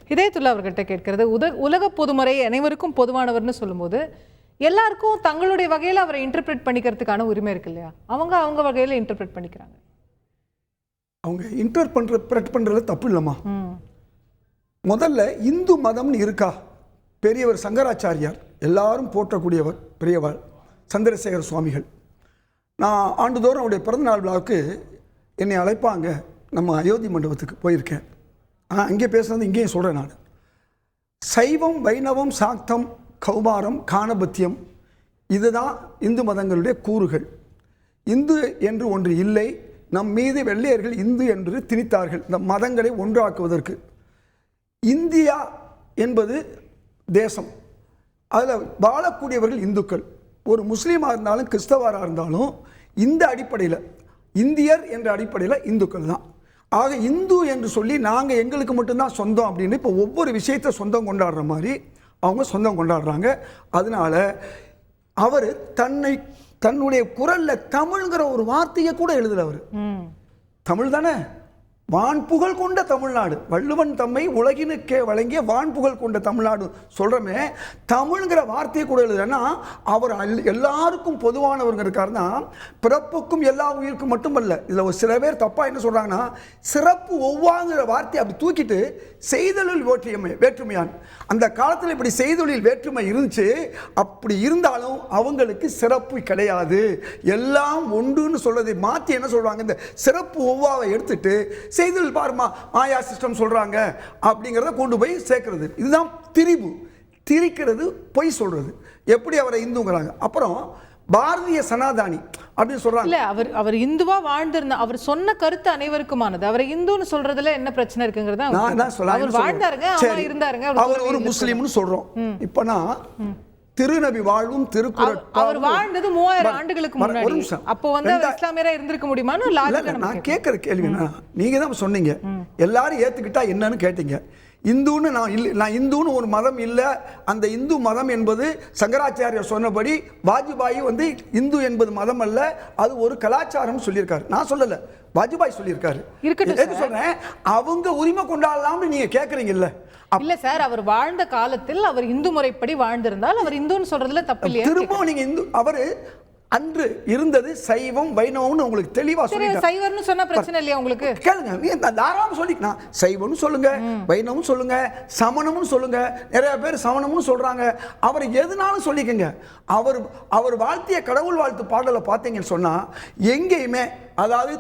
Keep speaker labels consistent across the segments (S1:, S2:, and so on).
S1: ஹிதாயத்துல்லா அவர்கிட்ட கேட்கிறது, உலக பொதுமறை அனைவருக்கும் பொதுவானவர்னு சொல்லும்போது எல்லாருக்கும் தங்களுடைய வகையில் அவரை இன்டர்பிரேட் பண்ணிக்கிறதுக்கான உரிமை இருக்கு இல்லையா? அவங்க வகையில் இன்டர்பிரேட் பண்ணிக்கிறாங்க.
S2: அவங்க இன்டர்பிரேட் பண்றது தப்பு இல்லைம்மா. முதல்ல இந்து மதம்னு இருக்கா? பெரியவர் சங்கராச்சாரியார், எல்லாரும் போற்றக்கூடியவர், பெரியவர் சந்திரசேகர சுவாமிகள். நான் ஆண்டுதோறும் அவருடைய பிறந்தநாள் விழாவுக்கு என்னை அழைப்பாங்க. நம்ம அயோத்தி மண்டபத்துக்கு போயிருக்கேன். அங்கே பேசுகிறது இங்கேயும் சொல்கிறேன். நான் சைவம், வைணவம், சாக்தம், கௌமாரம், காணபத்தியம், இதுதான் இந்து மதங்களுடைய கூறுகள். இந்து என்று ஒன்று இல்லை. நம் மீது வெள்ளையர்கள் இந்து என்று திணித்தார்கள் இந்த மதங்களை ஒன்றாக்குவதற்கு. இந்தியா என்பது தேசம், அதில் வாழக்கூடியவர்கள் இந்துக்கள். ஒரு முஸ்லீமாக இருந்தாலும் கிறிஸ்தவராக இருந்தாலும் இந்த அடிப்படையில், இந்தியர் என்ற அடிப்படையில் இந்துக்கள் தான். ஆக இந்து என்று சொல்லி நாங்கள் எங்களுக்கு மட்டும்தான் சொந்தம் அப்படின்னு இப்போ ஒவ்வொரு விஷயத்தை சொந்தம் கொண்டாடுற மாதிரி அவங்க சொந்தம் கொண்டாடுறாங்க. அதனால அவர் தன்னுடைய குரலில் தமிழ்ங்கிற ஒரு வார்த்தையை கூட எழுதல. அவர் தமிழ் தானே, வான்புகழ் கொண்ட தமிழ்நாடு, வள்ளுவன் தம்மை உலகினுக்கே வழங்கிய வான்புகழ் கொண்ட தமிழ்நாடு சொல்கிறோமே, தமிழ்ங்கிற வார்த்தையை கூட எழுதுறேன்னா அவர் எல்லாருக்கும் பொதுவானவர்ங்கிறக்காருன்னா பிறப்புக்கும் எல்லா உயிருக்கும் மட்டுமல்ல. இதில் ஒரு சில பேர் தப்பாக என்ன சொல்கிறாங்கன்னா, சிறப்பு ஒவ்வாங்கிற வார்த்தையை அப்படி தூக்கிட்டு செய்தொழில் வேற்றுமையான். அந்த காலத்தில் இப்படி செய்தொழில் வேற்றுமை இருந்துச்சு. அப்படி இருந்தாலும் அவங்களுக்கு சிறப்பு கிடையாது, எல்லாம் ஒன்றுன்னு சொல்றதை மாற்றி என்ன சொல்கிறாங்க, இந்த சிறப்பு ஒவ்வாவை எடுத்துட்டு செய்தொழில் பாருமா மாயா சிஸ்டம் சொல்கிறாங்க அப்படிங்கிறத கொண்டு போய் சேர்க்கறது. இதுதான் திரிக்கிறது, பொய் சொல்கிறது. எப்படி அவரை இந்துங்கிறாங்க. அப்புறம் பாரதிய சனாதானி அப்படின்னு சொல்றாங்க.
S1: இல்ல, அவர் இந்துவா வாழ்ந்திருந்த, அவர் சொன்ன கருத்து அனைவருக்குமானது. அவரை இந்துன்னு சொல்றதுல என்ன பிரச்சனை இருக்குங்கிறத அவர் வாழ்ந்தாருங்க, அவர் இருந்தாருங்க,
S2: அவர் ஒரு முஸ்லீம்னு சொல்றோம். இப்ப நான் திருநபி வாழ்வும் திருக்குறள்
S1: அவர் வாழ்ந்தது 3000 ஆண்டுகளுக்கு முன்னாடி. அப்போ வந்து இஸ்லாமியரா இருந்திருக்க முடியுமான்னு
S2: நான் கேட்கிற கேள்வி, நீங்க தான் சொன்னீங்க எல்லாரும் ஏத்துக்கிட்டா என்னன்னு கேட்டீங்க. இந்துன்னு நான் இந்துன்னு ஒரு மதம் இல்லை. அந்த இந்து மதம் என்பது சங்கராச்சாரியர் சொன்னபடி வாஜ்பாய் வந்து இந்து என்பது மதம் அல்ல, அது ஒரு கலாச்சாரம் சொல்லியிருக்காரு. நான் சொல்லல, வாஜ்பாய் சொல்லியிருக்காரு. சொல்றேன், அவங்க உரிமை கொண்டாடலாம்னு நீங்க கேட்கறீங்கல்ல.
S1: இல்ல சார், அவர் வாழ்ந்த காலத்தில் அவர் இந்து முறைப்படி வாழ்ந்திருந்தால் அவர் இந்துன்னு சொல்றதுல தப்பு இல்லையா?
S2: திரும்ப நீங்க இந்து, அவரு அன்று இருந்தது சைவம் வைணவம்னு உங்களுக்கு தெளிவா சொல்லிட்டேன்.
S1: சைவர்னு சொன்னா பிரச்சனை இல்லையா உங்களுக்கு?
S2: கேளுங்க, நீங்க தாராளமா சொல்லிக்கலாம். சைவம்னு சொல்லுங்க, வைணவம் சொல்லுங்க, சமணம்னு சொல்லுங்க. நிறைய பேர் சமணம்னு சொல்றாங்க. அவர் எதுனாலும் சொல்லிக்கங்க. அவர் வாழ்த்திய கடவுள் வாழ்த்து பாடலை பார்த்தீங்கன்னு சொன்னா எங்கேயுமே, அதாவது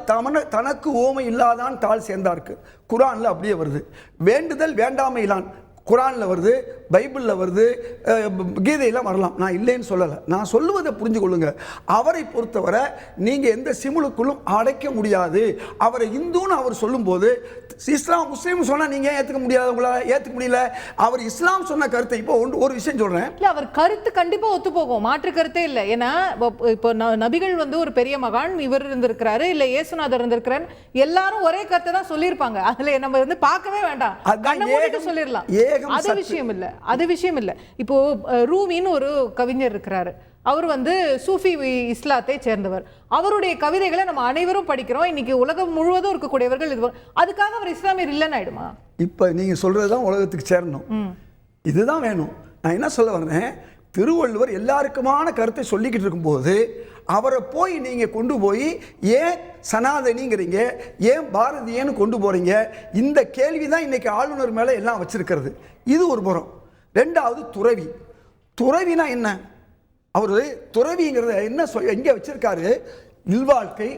S2: தனக்கு ஓமை இல்லாதான் தாழ் சேர்ந்தார்க்கு குரான்ல அப்படியே வருது. வேண்டுதல் வேண்டாமையிலான் குரான்ல வருது, பைபிளில் வருது, கீதையில் வரலாம். நான் இல்லைன்னு சொல்லலை. நான் சொல்லுவதை புரிஞ்சு கொள்ளுங்க. அவரை பொறுத்தவரை நீங்கள் எந்த சிமுலுக்குள்ளும் அடைக்க முடியாது. அவரை இந்துன்னு அவர் சொல்லும்போது, இஸ்லாம் முஸ்லீம் சொன்னால் நீங்கள் ஏற்றுக்க முடியாது, உங்களால் ஏற்றுக்க முடியல. அவர் இஸ்லாம் சொன்ன கருத்தை இப்போ ஒரு விஷயம் சொல்கிறேன்.
S1: இல்லை, அவர் கருத்து கண்டிப்பாக ஒத்து போகும், மாற்று கருத்தே இல்லை. ஏன்னா இப்போ நபிகள் வந்து ஒரு பெரிய மகான், இவர் இருந்திருக்கிறாரு, இல்லை இயேசுநாதர் இருந்திருக்கிறார், எல்லாரும் ஒரே கருத்தை தான் சொல்லியிருப்பாங்க. அதில் நம்ம வந்து பார்க்கவே வேண்டாம், சொல்லிடலாம். அது விஷயம் இல்ல. இப்போ ரூமின்னு ஒரு கவிஞர் இருக்கிறாரு. அவர் வந்து சூஃபி இஸ்லாத்தை சேர்ந்தவர். அவருடைய கவிதைகளை நம்ம அனைவரும் படிக்கிறோம். இன்னைக்கு உலகம் முழுவதும் இருக்கக்கூடியவர்கள் இது. அதுக்காக அவர் இஸ்லாமியர் இல்லைன்னு ஆயிடுமா?
S2: இப்ப நீங்க சொல்றதுதான் உலகத்துக்கு சேரணும், இதுதான் வேணும். நான் என்ன சொல்ல வரேன், திருவள்ளுவர் எல்லாருக்குமான கருத்தை சொல்லிக்கிட்டு இருக்கும்போது அவரை போய் நீங்க கொண்டு போய் ஏன் சனாதனிங்கிறீங்க, ஏன் பாரதியன்னு கொண்டு போறீங்க? இந்த கேள்விதான் இன்னைக்கு ஆளுநர் மேல எல்லாம் வச்சிருக்கிறது. இது ஒரு புறம். ரெண்டாவது துறவினா என்ன? அவரு துறவிங்கிறத என்ன எங்க வச்சிருக்காரு? இல்வாழ்க்கை,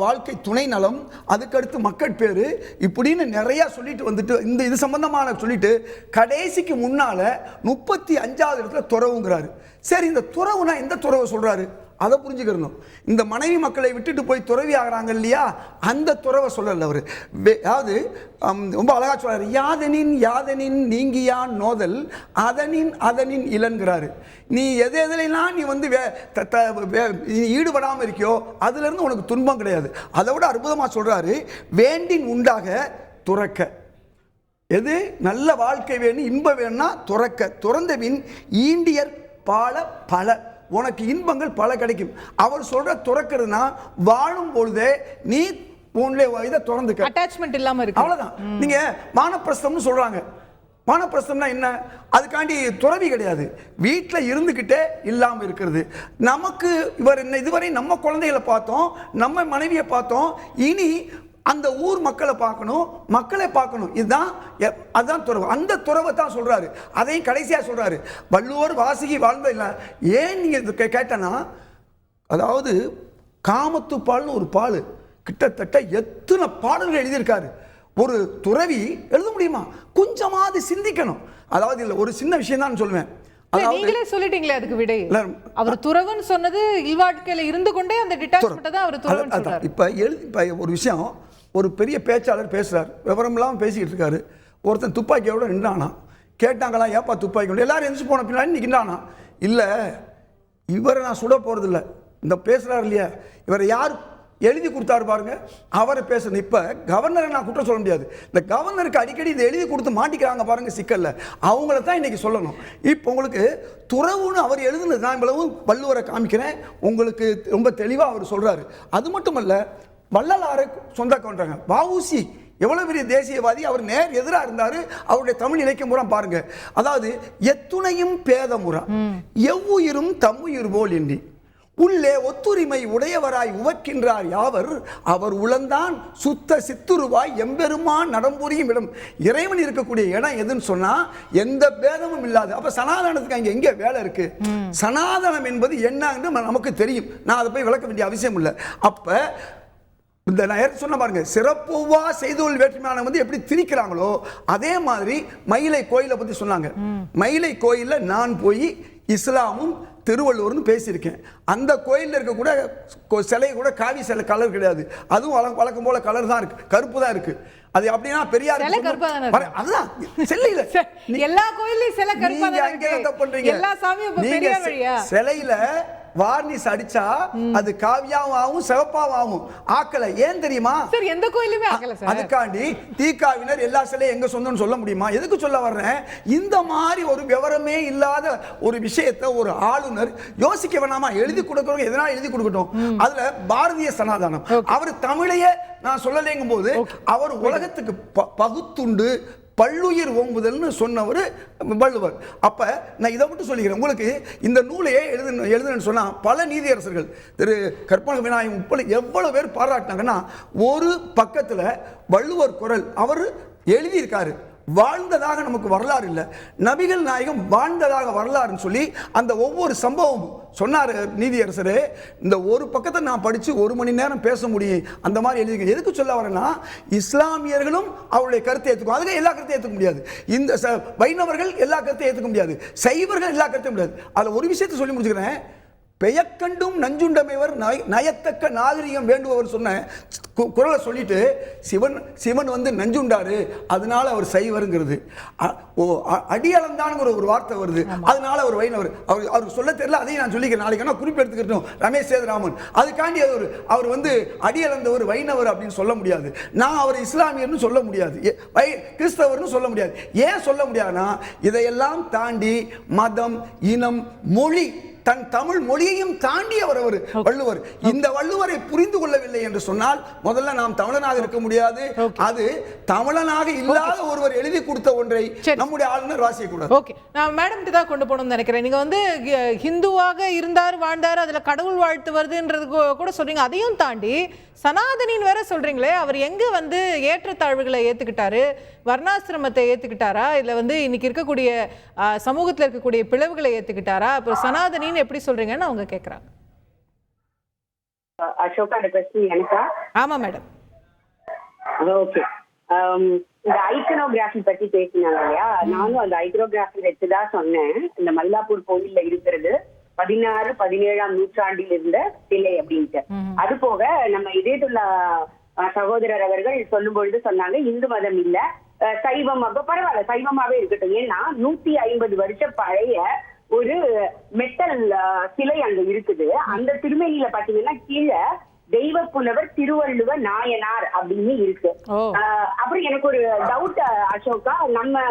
S2: வாழ்க்கை துணை நலம், அதுக்கடுத்து மக்கள் பேரு, இப்படின்னு நிறைய சொல்லிட்டு வந்துட்டு இது சம்பந்தமான சொல்லிட்டு கடைசிக்கு முன்னால 35வது இடத்துல துறவுங்கிறாரு. சரி, இந்த துறவுனா எந்த துறவை சொல்றாரு அதை புரிஞ்சுக்கணும். இந்த மனைவி மக்களை விட்டுட்டு போய் துறவி ஆகிறாங்க இல்லையா, அந்த துறவை சொல்லல அவரு. அதாவது ரொம்ப அழகா சொல்றாரு, யாதனின் நீங்கியான் நோதல் அதனின் இளன்கிறாரு. நீ எதெல்லாம் நீ வந்து ஈடுபடாமல் இருக்கியோ அதுல இருந்து உனக்கு துன்பம் கிடையாது. அதை விட அற்புதமா சொல்றாரு, வேண்டின் உண்டாக துறக்க. எது நல்ல வாழ்க்கை வேணும், இன்பம் வேணும்னா துறந்தபின் ஈண்டியர் பல உனக்கு இன்பங்கள் பல கிடைக்கும். அவர் சொல்ற துறக்கிறதுனா வாழும் பொழுதே நீ உன்னுடைய இதை திறந்துக்க.
S1: அட்டாச்மெண்ட் இல்லாம இருக்கு.
S2: அவ்வளவுதான். நீங்க வானப்பிரஸ்தம்னு சொல்றாங்க. வானப்பிரஸ்தம்னா என்ன? அதுக்காண்டி துறவி கிடையாது, வீட்டில் இருந்துக்கிட்டே இல்லாமல் இருக்கிறது. நமக்கு இதுவரை நம்ம குழந்தைகளை பார்த்தோம், நம்ம மனைவியை பார்த்தோம், இனி அந்த ஊர் மக்களை பார்க்கணும், மக்களை பார்க்கணும். இதுதான் அதுதான் துறவு. அந்த துறவை தான் சொல்றாரு. அதையும் கடைசியா சொல்றாரு, வள்ளுவர் வாசுகி வாழ்ந்த இல்லை. ஏன் நீங்க கேட்டனா, அதாவது காமத்துப்பால்னு ஒரு பால் கிட்டத்தட்ட எத்தனை பாடல்கள் எழுதியிருக்காரு. ஒரு துறவி எழுத முடியுமா? கொஞ்சமாவது சிந்திக்கணும். அதாவது இல்ல, ஒரு சின்ன விஷயம் தான் சொல்லுவேன்.
S1: நீங்களே சொல்லிட்டீங்களே அதுக்கு விடை. அவர் துறவன் சொன்னது இல்வாழ்க்கையில இருந்து கொண்டே அந்த டிட்டாச்மென்ட் தான் அவர் துறவன் சொல்றாரு.
S2: இப்ப ஒரு விஷயம், ஒரு பெரிய பேச்சாளர் பேசுறாரு, விவரம் இல்லாம பேசிக்கிட்டு இருக்காரு. ஒருத்தன் துப்பாக்கியோட நின்றானா, கேட்டாங்களா ஏப்பா துப்பாக்கி, எல்லாரும் எந்திரிச்சு போன பின்னாடி நிற்கின்றானா, இல்ல இவரை நான் சுட போறது இல்லை, இந்த பேசுறாரு இல்லையா, இவரை யார் எழுதி கொடுத்தாரு பாருங்க, அவரை பேசணும். இப்ப கவர்னரை நான் குற்றம் சொல்ல முடியாது. இந்த கவர்னருக்கு அடிக்கடி இதை எழுதி கொடுத்து மாட்டிக்கிறாங்க பாருங்க சிக்கல்ல, அவங்கள தான் இன்னைக்கு சொல்லணும். இப்போ உங்களுக்கு துறவுன்னு அவர் எழுதுனது, நான் இவ்வளவு வள்ளுவரை காமிக்கிறேன் உங்களுக்கு, ரொம்ப தெளிவாக அவர் சொல்றாரு. அது மட்டுமல்ல, வள்ளலாரை சொந்த கொண்டாங்க. வஉசி எவ்வளவு பெரிய தேசியவாதி, அவர் நேர் எதிராக இருந்தாரு. அவருடைய தமிழ் இலக்கியம் பூரா பாருங்க. அதாவது எத்துணையும் பேதமுறா எவ்வுயிரும் தம்முயிர் போல் எண்ணி உள்ளே ஒத்துரிமை உடையவராய் உவக்கின்றார் யாவர் அவர் உளந்தான் சுத்த சித்துருவாய் எம்பெருமான் நடம்புரியும் இடம். இறைவன் இருக்கக்கூடிய இடம் எதுன்னு சொன்னா எந்த பேதமும் இல்லாது. அப்ப சனாதனத்துக்கு அங்க எங்க வேலை இருக்கு? சனாதனம் என்பது என்னன்னு நமக்கு தெரியும், நான் அதை போய் விளக்க வேண்டிய அவசியம் இல்லை. அப்ப இந்த நான் சொன்ன பாருங்க, சிறப்புவா செய்தொழில் வேற்றுமையான வந்து எப்படி திரிக்கிறாங்களோ அதே மாதிரி மயிலை கோயிலை பத்தி சொன்னாங்க. மயிலை கோயில்ல நான் போய் இஸ்லாமும் திருவள்ளுவர்னு பேசியிருக்கேன். அந்த கோயிலில் இருக்க கூட சிலை கூட காவி சிலை கலர் கிடையாது, அதுவும் வழக்கம் போல கலர் தான் இருக்கு, கருப்பு தான் இருக்கு. அது அப்படின்னா பெரியார் அதுதான் சிலையில
S1: எல்லா கோயிலையும் சிலை கருப்பா தான் இருக்கு. எல்லா சாமியும் பெரியார் வழியா
S2: சிலையில வார்னிஷ் அடிச்சா அது காவியாவும் ஆகும், சிவப்பாவும் ஆகும். ஆக்கல ஏன் தெரியுமா?
S1: சார் எந்த கோயிலுமே ஆக்கல சார்.
S2: அதுக்காண்டி தீக்காவினர் எல்லா சிலையும் எங்க சொந்தம்னு சொல்ல முடியுமா? எதுக்கு சொல்ல வர்றேன், இந்த மாதிரி ஒரு விவரமே இல்லாத ஒரு விஷயத்தை ஒரு ஆளுநர் யோசிக்க வேணாமா? எழுதி கொடுக்கறவங்க எதனால எழுதி கொடுக்கட்டும். அதுல பாரதிய சனாதனம், அவர் தமிழையே நான் சொல்லலைங்கும் போது அவர் உலகத்துக்கு பகுத்துண்டு பல்லுயிர் ஓம்புதல்னு சொன்னவர் வள்ளுவர். அப்ப நான் இதை மட்டும் சொல்லிக்கிறேன் உங்களுக்கு. இந்த நூலையே எழுதுன்னு சொன்னா பல நீதியரசர்கள், திரு கற்பக விநாயகம் உட்பட எவ்வளவு பேர் பாராட்டினாங்கன்னா, ஒரு பக்கத்துல வள்ளுவர் குரல் அவர் எழுதியிருக்காரு, வாழ்ந்ததாக நமக்கு வரலாறு இல்லை, நபிகள் நாயகம் வாழ்ந்ததாக வரலாறுன்னு சொல்லி அந்த ஒவ்வொரு சம்பவமும் சொன்னார் நீதியரசரு. இந்த ஒரு பக்கத்தை நான் படித்து 1 மணி நேரம் பேச முடியும், அந்த மாதிரி எழுதிங்க. எதுக்கு சொல்ல வரேன்னா, இஸ்லாமியர்களும் அவருடைய கருத்தை ஏற்றுக்கும், அதுக்கு எல்லா கருத்தையும் ஏற்றுக்க முடியாது. இந்த வைணவர்கள் எல்லா கருத்தையும் ஏற்றுக்க முடியாது, சைவர்கள் எல்லா கருத்தையும் முடியாது. அதில் ஒரு விஷயத்தை சொல்லி முடிச்சுக்கிறேன். பெயக்கண்டும் நஞ்சுண்டமைவர் நயத்தக்க நாகரிகம் வேண்டுபவர் சொன்ன குரலை சொல்லிட்டு சிவன் வந்து நஞ்சுண்டாரு அதனால அவர் சைவருங்கிறது. அடியளந்தானுங்கிற ஒரு வார்த்தை வருது, அதனால அவர் வைணவர். அவருக்கு சொல்ல தெரியல, அதையும் நான் சொல்லிக்கிறேன். நாளைக்கு நான் குறிப்பெடுத்துக்கிட்டோம் ரமேஷ் சேதுராமன். அதுக்காண்டி அவர் வந்து அடியளந்தவர் வைணவர் அப்படின்னு சொல்ல முடியாது. நான் அவர் இஸ்லாமியர்னு சொல்ல முடியாது, கிறிஸ்தவர்னு சொல்ல முடியாது. ஏன் சொல்ல முடியாதுன்னா, இதையெல்லாம் தாண்டி மதம், இனம், மொழி, தன் தமிழ் மொழியையும் தாண்டி அவர் வள்ளுவர். இந்த வள்ளுவரை புரிந்து கொள்ளவில்லை என்று சொன்னால் முதல்ல நாம் தமிழனாக இருக்க முடியாது. அது தமிழனாக இல்லாத ஒருவர் எழுதி கொடுத்த ஒன்றை நம்முடைய ஆளுநர் வாசிக்கக்கூடாது.
S1: ஓகே, நான் மேடம் தான் கொண்டு போகணும்னு நினைக்கிறேன். நீங்க வந்து ஹிந்துவாக இருந்தார், வாழ்ந்தார், அதுல கடவுள் வாழ்த்து வருதுன்றது கூட சொல்றீங்க. அதையும் தாண்டி சனாதனின் வேற சொல்றீங்களே, அவர் எங்க வந்து ஏற்றத்தாழ்வுகளை ஏத்துக்கிட்டாரு, வர்ணாசிரமத்தை ஏத்துக்கிட்டாரா, இல்ல வந்து இன்னைக்கு இருக்கக்கூடிய சமூகத்தில் இருக்கக்கூடிய பிளவுகளை ஏத்துக்கிட்டாரா? அப்புறம் சனாதனின்னு எப்படி சொல்றீங்கன்னு அவங்க கேட்கறாங்க.
S3: அசோகா எனக்கா?
S1: ஆமா மேடம்.
S3: ஓகே, இந்த ஐக்கனோகிராஃபி பத்தி பேசினாங்க இல்லையா, நானும் அந்த ஐக்கனோகிராஃபி வச்சுதான் சொன்னேன். இந்த மயிலாப்பூர் கோயில்ல இருக்கிறது 16, 17ஆம் நூற்றாண்டில் இருந்த சிலை அப்படின்ட்டு. அது போக நம்ம இதேதுள்ள சகோதரர் அவர்கள் சொல்லும் பொழுது சொன்னாங்க, இந்து மதம் இல்ல சைவம், அப்ப பரவாயில்ல சைவமாவே இருக்கட்டும். ஏன்னா 150 வருஷம் பழைய ஒரு மெட்டல் சிலை அங்க இருக்குது. அந்த திருமேனியில பாத்தீங்கன்னா கீழே தெய்வ புலவர் திருவள்ளுவர் நாயனார் அப்படின்னு இருக்கு. அப்புறம் எனக்கு ஒரு டவுட் அசோகா, நம்ம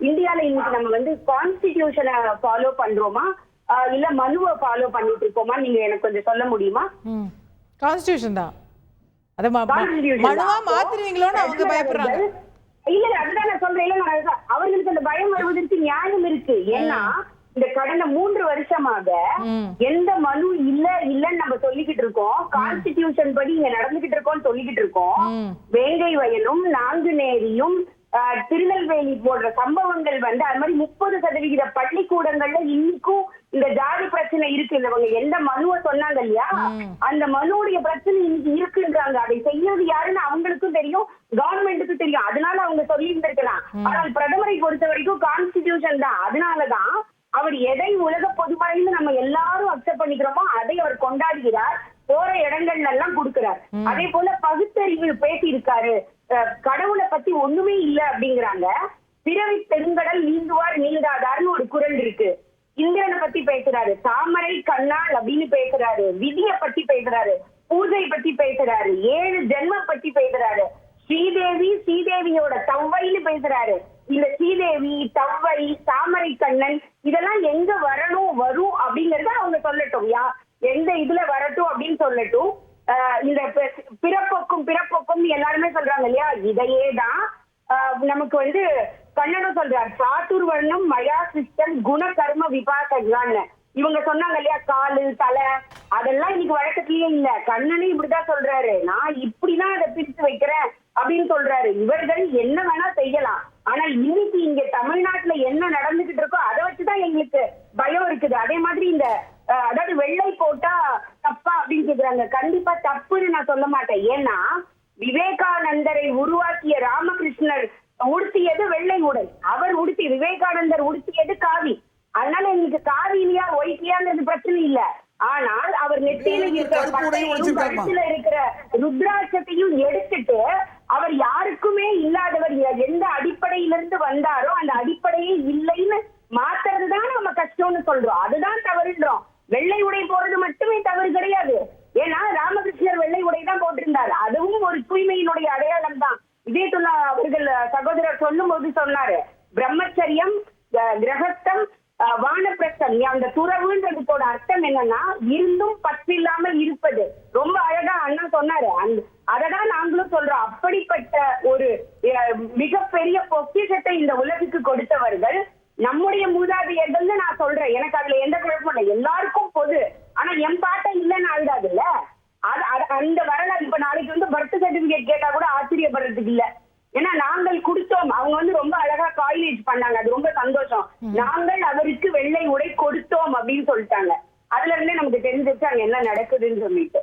S3: இந்தியால இன்னைக்கு நம்ம வந்து கான்ஸ்டிடியூஷனை ஃபாலோ பண்றோமா இல்ல மனுவை ஃபாலோ பண்ணிட்டு இருக்கோமா? நீங்க எனக்கு கொஞ்சம் சொல்ல முடியுமா?
S1: கான்ஸ்டிடியூஷன் தான். அத
S3: Constitution
S1: மனுவா
S3: தான்.
S1: மாத்துறீங்களோன்னு அவங்க
S3: பிரதமர்
S1: பயப்படுறாங்க.
S3: அவர்கள் இல்ல அதுதான் நான் சொல்றேன். இல்ல அவர்களுக்கு அந்த பயம் வருவதற்கு நியாயம் இருக்கு. ஏன்னா இந்த கடந்த 3 வருஷமாக எந்த மனு இல்லன்னு நம்ம சொல்லிக்கிட்டு இருக்கோம். கான்ஸ்டிடியூஷன் படி இங்க நடந்துகிட்டு இருக்கோம்னு சொல்லிக்கிட்டு இருக்கோம். வேங்கை வயலும் நாங்குநேரியும் திருநெல்வேலி போன்ற சம்பவங்கள் வந்து அது மாதிரி 30% பள்ளிக்கூடங்கள்ல இன்னைக்கும் இந்த ஜாதி பிரச்சனை இருக்கு. இவங்க எந்த மனுவை சொன்னாங்க இல்லையா, அந்த மனுவுடைய பிரச்சனை இன்னைக்கு இருக்குன்றாங்க. அதை செய்யறது யாருன்னு அவங்களுக்கும் தெரியும், கவர்மெண்ட்டுக்கும் தெரியும். அதனால அவங்க சொல்லி இருந்திருக்கலாம். ஆனால் பிரதமரை பொறுத்த வரைக்கும் கான்ஸ்டிடியூஷன் தான். அதனாலதான் அவர் எதை உலக பொதுமறைன்னு நம்ம எல்லாரும் அக்செப்ட் பண்ணிக்கிறோமோ அதை அவர் கொண்டாடுகிறார். போற இடங்கள்ல எல்லாம் கொடுக்கிறார். அதே போல பகுத்தறிவு பேசி இருக்காரு. கடவுளை பத்தி ஒண்ணுமே இல்ல அப்படிங்கிறாங்க. பிறவி பெருங்கடல் நீந்துவார் நீந்தாதார்னு ஒரு குரல் இருக்கு. இந்திரனை பத்தி பேசுறாரு, தாமரை கண்ணால் அப்படின்னு பேசுறாரு, விதிய பத்தி பேசுறாரு, பூஜை பத்தி பேசுறாரு, 7 ஜென்மம் பத்தி பேசுறாரு, ஸ்ரீதேவியோட தவ்வைன்னு பேசுறாரு. இந்த ஸ்ரீதேவி, தவ்வை, தாமரை கண்ணன் இதெல்லாம் எங்க வரும் அப்படிங்கறத அவங்க சொல்லட்டும். எந்த இதுல வரட்டும் அப்படின்னு சொல்லட்டும். இந்த பிறப்பொக்கும் எல்லாருமே சொல்றாங்க இல்லையா, இதையே தான் நமக்கு வந்து கண்ணனும் சொல்றாரு. சாத்துர் வர்ணம் மயா சிஸ்டம் குண கர்ம விபாசகான்னு இவங்க சொன்னாங்க இல்லையா, காலு தலை அதெல்லாம் இன்னைக்கு வழக்கத்திலேயே இல்ல. கண்ணனே இப்படிதான் சொல்றாரு, நான் இப்படிதான் அதை பிரித்து வைக்கிறேன் அப்படின்னு சொல்றாரு. இவர்கள் என்ன வேணா செய்யலாம், ஆனா இன்னைக்கு இங்க தமிழ்நாட்டுல என்ன நடந்துகிட்டு இருக்கோ அதை வச்சுதான் எங்களுக்கு பயம் இருக்குது. அதே மாதிரி இந்த அதாவது வெள்ளை போட்டா தப்பா அப்படின்னு கேக்குறாங்க. கண்டிப்பா தப்புன்னு நான் சொல்ல மாட்டேன். ஏன்னா விவேகானந்தரை உருவாக்கிய ராமகிருஷ்ணர் உடுத்தியது வெள்ளை உடை, அவர் விவேகானந்தர் உடுத்தியது காவி. அதனால இன்னைக்கு காவிலியா ஒயிட்லியாங்கிறது பிரச்சனை இல்ல. ஆனால் அவர் நெத்தியில இருக்கிற பட்டையும் கழுத்துல இருக்கிற ருத்ராட்சத்தையும் எடுத்துட்டு அவர் யாருக்குமே இல்லாதவர், எந்த அடிப்படையிலிருந்து வந்தாரோ அந்த அடிப்படையே இல்லைன்னு மாத்துறதுதான் நம்ம கஷ்டம்னு சொல்றோம். அதுதான் தவறுன்றோம். வெள்ளை உடை போறது மட்டுமே தவறு கிடையாது. ஏன்னா ராமகிருஷ்ணர் வெள்ளை உடை தான் போட்டிருந்தார். அதுவும் ஒரு தூய்மையினுடைய அடையாளம் தான். விஜயதுல்லா அவர்கள் சகோதரர் சொல்லும் போது சொன்னாரு, பிரம்மச்சரியம், கிரகஸ்தம், வானப்பிரஸ்தம், அந்த துறவுன்றதுக்கோட அர்த்தம் என்னன்னா இருந்தும் பற்றில்லாமல் இருப்பது. ரொம்ப அழகா அண்ணா சொன்னாரு. அததான் நாங்களும் சொல்றோம். அப்படிப்பட்ட ஒரு மிகப்பெரிய பொக்கிஷத்தை இந்த உலகுக்கு கொடுத்தவர்கள் நம்முடைய மூதாதையர்கள் நான் சொல்றேன். எனக்கு அதுல எந்த குழப்பமும் இல்லை, எல்லாருக்கும் பொது. ஆனா என் பாட்டை இல்லைன்னு ஆயிடாது இல்ல. அந்த வரலாறு இப்ப நாளைக்கு வந்து பர்த் சர்டிபிகேட் கேட்டா கூட ஆச்சரியப்படுறதுக்கு இல்ல. ஏன்னா நாங்கள் கொடுத்தோம், அவங்க வந்து ரொம்ப அழகா காயினேஜ் பண்ணாங்க, அது ரொம்ப சந்தோஷம். நாங்கள் அவருக்கு வெள்ளை உடை கொடுத்தோம் அப்படின்னு சொல்லிட்டாங்க. அதுல இருந்தே நமக்கு தெரிஞ்சிச்சு அங்க என்ன நடக்குதுன்னு சொல்லிட்டு.